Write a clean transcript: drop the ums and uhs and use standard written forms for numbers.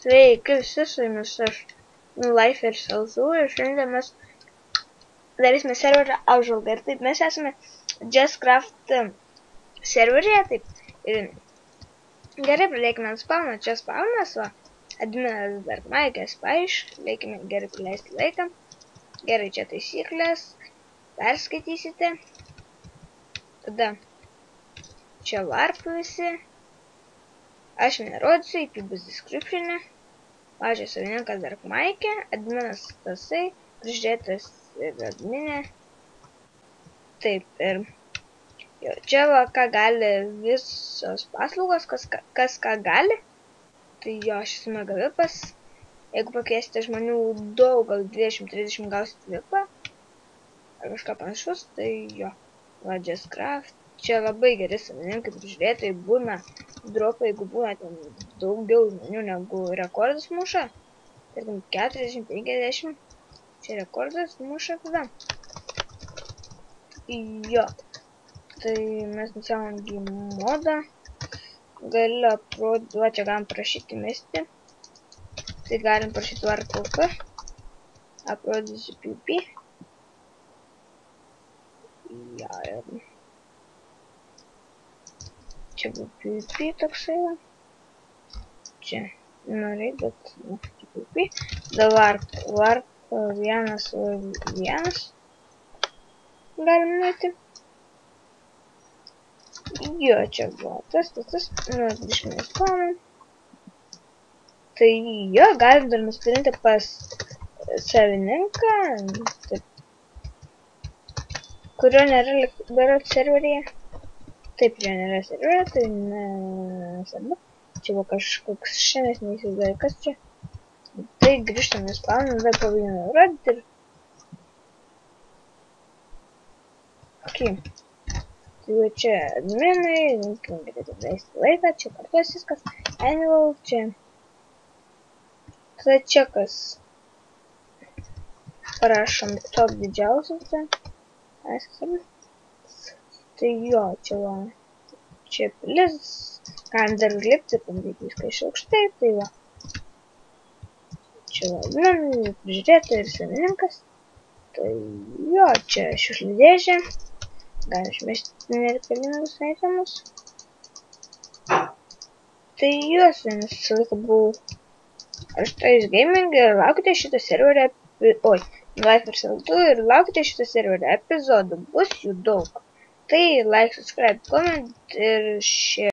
Sveiki visi, su jumis aš Life ir Salzu ir šiandien mes darysime serverio apžvalgą. Ir taip, mes esame JustCraft serveryje, taip. Ir gerai, pradėkime ant spawno. Čia spawnas, va. Adminas dar Maikas Paiš. Leikime gerai praleisti laiką. Gerai, čia taisyklės. Perskaitysite. Tada čia warp visi. Aš nerodysiu, IP bus description'e. Pavyzdžiui, savininkas dar Maikė, adminas tasai, prižiūrėtas ir adminė. Taip, ir jau čia va, ką gali visos paslaugos, kas ką gali. Tai jo, šis megavipas. Jeigu pakviesite žmonių daug, gal 20-30 gausite vipą. Ar kažką panašus, tai jo. Va, JustCraft. Čia labai geri savininkai, prižiūrėtojai būna dropai, jeigu būna ten daugiau žmonių negu rekordas muša. Tarkim, 40-50. Čia rekordas muša tada. Jo. Tai mes nusiavom į modą. Galiu aprodyti, va čia galim prašyti mesti. Tai galim prašyti varpulką. Aprodysiu PP. Ja, ir čia buvo PP toksai. Čia norėjai, bet čia PP. Dabar warp 1 galim nuėti. Jo, čia buvo tas. Grįžkime į spawną. Tai jo, galim dar nuspirinti pas savininką. Kurio nėra berods serveryje. Taip, jo nėra serveryje, tai nesvarbu. Čia buvo kažkoks šiandien, neįsivaizduoju, kas čia. Tai grįžtame į spawną, dar pabaigiame rodyti ir... Ok. Tai va čia adminai, galite leisti laiką, čia kartuos viskas. Annual, čia... Tada čia kas... Parašom top didžiausias, tai jo, čia va, čia pilis, galim dar užlipti, pamatyti viską iš aukštai, tai va. Čia va, prižiūrėtojai ir savininkas, tai jo, čia šiukšlių dėžė, galim išmesti nereikalingus itemus. Tai jo, su jumis visą laiką buvau Aštuonis Gaming ir laukite šitą serverį, Life ir Salzu ir laukite šitą serverio epizodų, bus jų daug. Tai like, subscribe, comment ir share.